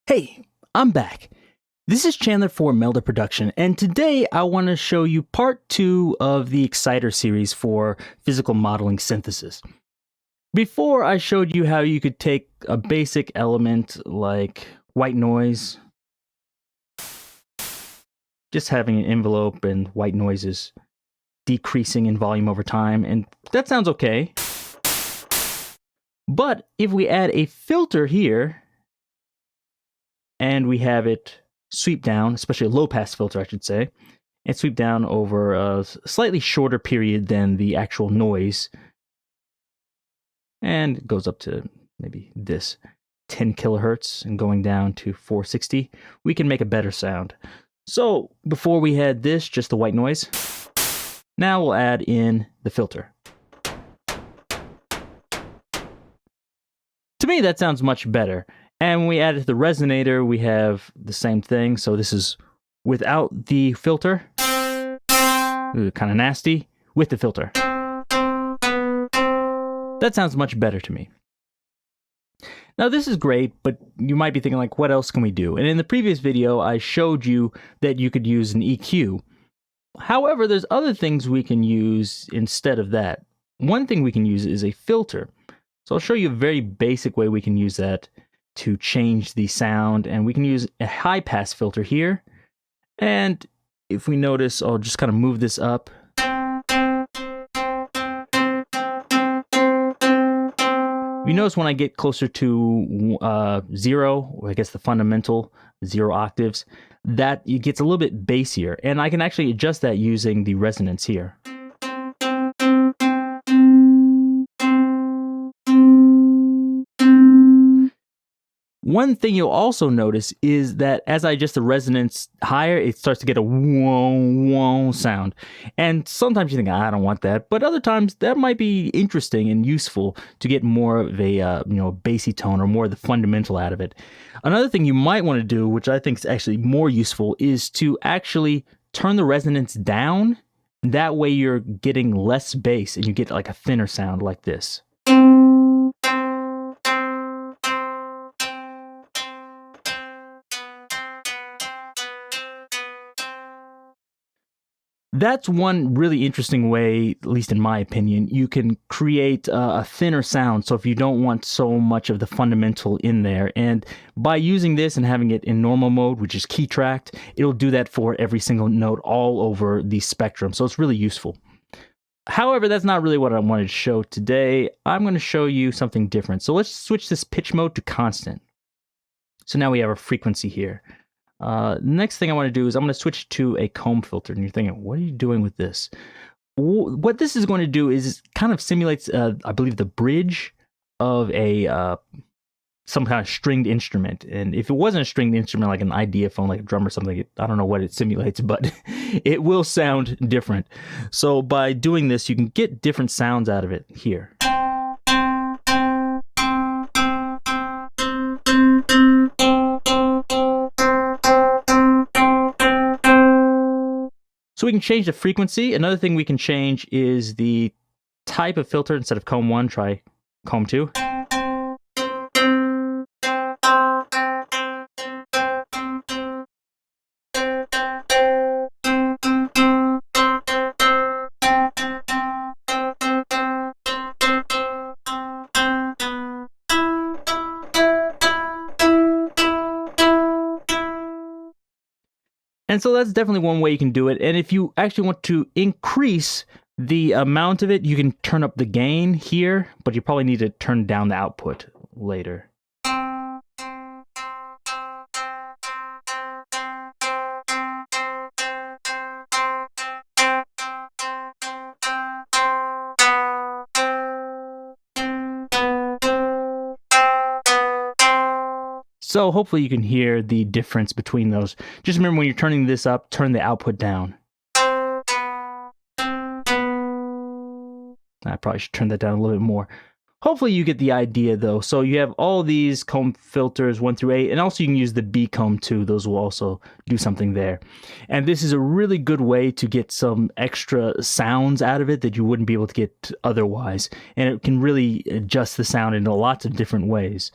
Hey, I'm back. This is Chandler for Melda Production, and today I want to show you part 2 of the Exciter series for physical modeling synthesis. Before, I showed you how you could take a basic element like white noise, just having an envelope and white noises decreasing in volume over time, and that sounds okay. But if we add a filter here, and we have it sweep down, especially a low-pass filter, I should say, and sweep down over a slightly shorter period than the actual noise, and it goes up to maybe this 10 kilohertz and going down to 460, we can make a better sound. So before we had this, just the white noise, now we'll add in the filter. To me, that sounds much better. And when we add it to the resonator, we have the same thing. So this is without the filter. Ooh, kind of nasty. With the filter. That sounds much better to me. Now this is great, but you might be thinking like, what else can we do? And in the previous video, I showed you that you could use an EQ. However, there's other things we can use instead of that. One thing we can use is a filter. So I'll show you a very basic way we can use that to change the sound, and we can use a high pass filter here. And if we notice, I'll just kind of move this up. You notice when I get closer to 0, or I guess the fundamental 0 octaves, that it gets a little bit bassier, and I can actually adjust that using the resonance here. One thing you'll also notice is that as I adjust the resonance higher, it starts to get a whoa sound. And sometimes you think, I don't want that. But other times that might be interesting and useful to get more of a bassy tone or more of the fundamental out of it. Another thing you might want to do, which I think is actually more useful, is to actually turn the resonance down. That way you're getting less bass and you get like a thinner sound like this. That's one really interesting way, at least in my opinion, you can create a thinner sound. So if you don't want so much of the fundamental in there, and by using this and having it in normal mode, which is key tracked, it'll do that for every single note all over the spectrum. So it's really useful. However, that's not really what I wanted to show today. I'm going to show you something different. So let's switch this pitch mode to constant. So now we have a frequency here. Next thing I want to do is I'm going to switch to a comb filter, and you're thinking, what are you doing with this? What this is going to do is kind of simulates, I believe, the bridge of a some kind of stringed instrument. And if it wasn't a stringed instrument like an idiophone, like a drum or something, I don't know what it simulates, but it will sound different. So by doing this, you can get different sounds out of it here. So we can change the frequency. Another thing we can change is the type of filter. Instead of comb 1, try comb 2. And so that's definitely one way you can do it. And if you actually want to increase the amount of it, you can turn up the gain here, but you probably need to turn down the output later. So hopefully you can hear the difference between those. Just remember when you're turning this up, turn the output down. I probably should turn that down a little bit more. Hopefully you get the idea though. So you have all these comb filters 1 through 8, and also you can use the B comb too. Those will also do something there. And this is a really good way to get some extra sounds out of it that you wouldn't be able to get otherwise. And it can really adjust the sound in lots of different ways.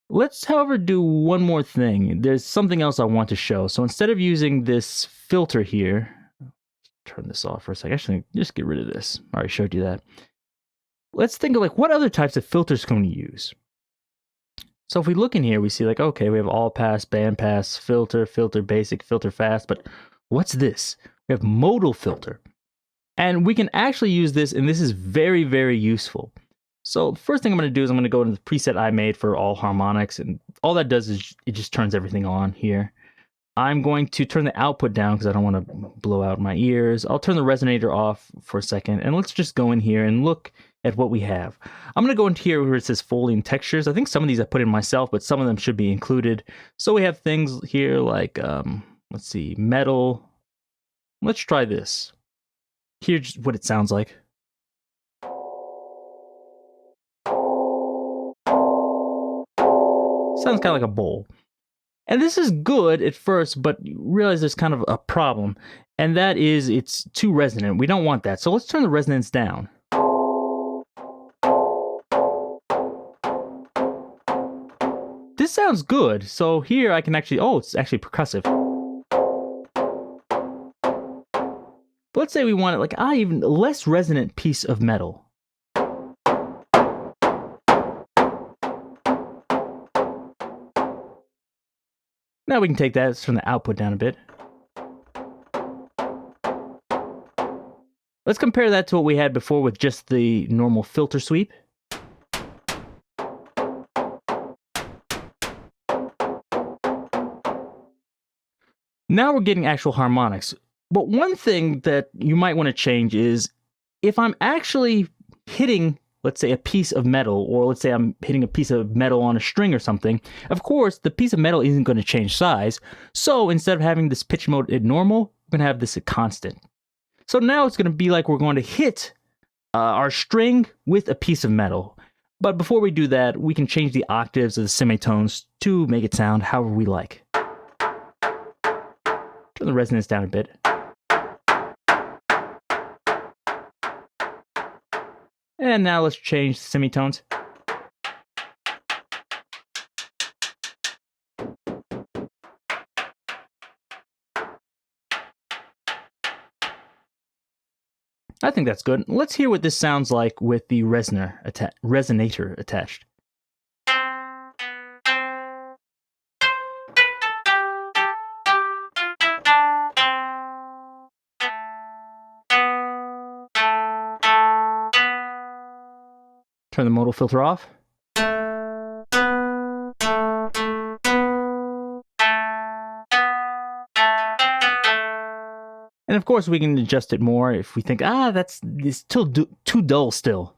Let's, however, do one more thing. There's something else I want to show. So instead of using this filter here, turn this off for a second. Actually, just get rid of this. I already showed you that. Let's think of like what other types of filters can we use? So if we look in here, we see like, okay, we have all pass, band pass, filter, filter basic, filter fast, but what's this? We have modal filter. And we can actually use this, and this is very, very useful. So the first thing I'm going to do is I'm going to go into the preset I made for all harmonics, and all that does is it just turns everything on here. I'm going to turn the output down because I don't want to blow out my ears. I'll turn the resonator off for a second, and let's just go in here and look at what we have. I'm going to go into here where it says Foley and textures. I think some of these I put in myself, but some of them should be included. So we have things here like, let's see, metal. Let's try this. Here's what it sounds like. Sounds kind of like a bowl. And this is good at first, but you realize there's kind of a problem. And that is it's too resonant. We don't want that. So let's turn the resonance down. This sounds good. So here I can actually, oh, it's actually percussive. Let's say we want it like even less resonant piece of metal. Now we can take that, let's turn the output down a bit. Let's compare that to what we had before with just the normal filter sweep. Now we're getting actual harmonics. But one thing that you might want to change is if I'm actually hitting, let's say, a piece of metal, or let's say I'm hitting a piece of metal on a string or something, of course, the piece of metal isn't going to change size. So instead of having this pitch mode at normal, we're going to have this at constant. So now it's going to be like we're going to hit our string with a piece of metal. But before we do that, we can change the octaves of the semitones to make it sound however we like. Turn the resonance down a bit. And now let's change the semitones. I think that's good. Let's hear what this sounds like with the resonator attached. Turn the modal filter off. And of course, we can adjust it more if we think, it's still too dull still.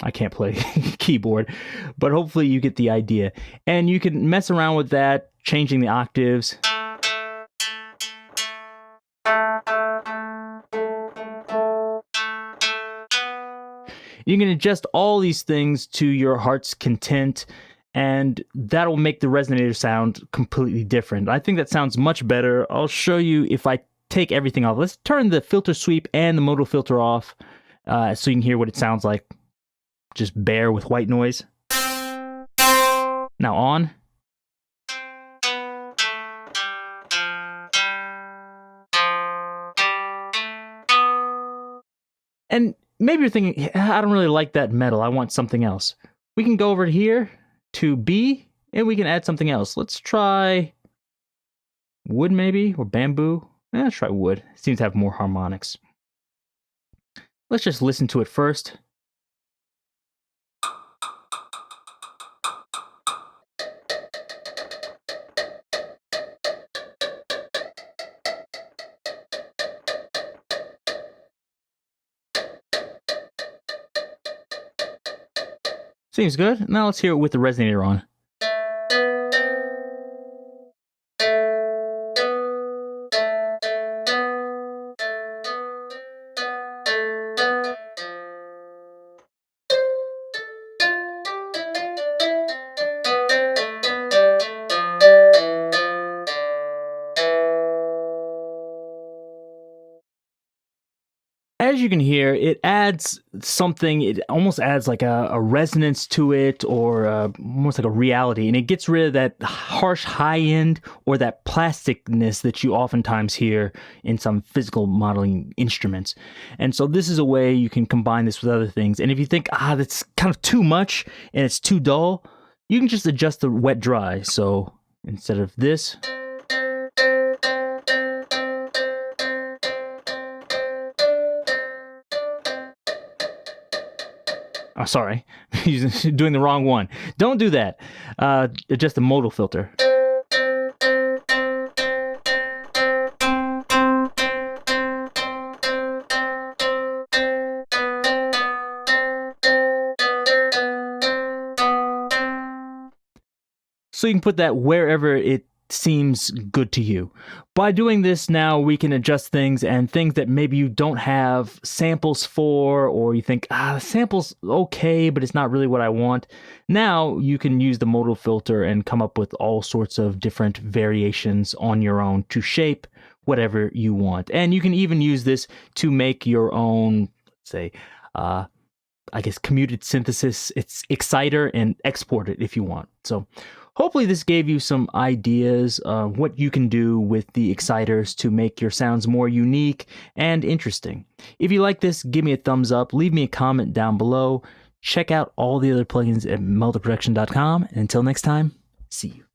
I can't play keyboard, but hopefully you get the idea. And you can mess around with that, changing the octaves. You can adjust all these things to your heart's content, and that'll make the resonator sound completely different. I think that sounds much better. I'll show you if I take everything off. Let's turn the filter sweep and the modal filter off so you can hear what it sounds like. Just bare with white noise. Now on. And maybe you're thinking, I don't really like that metal. I want something else. We can go over here to B, and we can add something else. Let's try wood maybe, or bamboo. Let's try wood. It seems to have more harmonics. Let's just listen to it first. Seems good. Now let's hear it with the resonator on. as you can hear, it adds something, it almost adds like a resonance to it, or almost like a reality, and it gets rid of that harsh high end or that plasticness that you oftentimes hear in some physical modeling instruments. And so this is a way you can combine this with other things. And if you think, that's kind of too much and it's too dull, you can just adjust the wet dry. So instead of this, oh, sorry, doing the wrong one. Don't do that. Adjust the modal filter. So you can put that wherever it seems good to you. By doing this now, we can adjust things, and things that maybe you don't have samples for, or you think, the sample's okay, but it's not really what I want. Now you can use the modal filter and come up with all sorts of different variations on your own to shape whatever you want. And you can even use this to make your own, let's say, commuted synthesis, it's exciter, and export it if you want. So hopefully this gave you some ideas what you can do with the exciters to make your sounds more unique and interesting. If you like this, give me a thumbs up, leave me a comment down below. Check out all the other plugins at meldaproduction.com. And until next time, see you.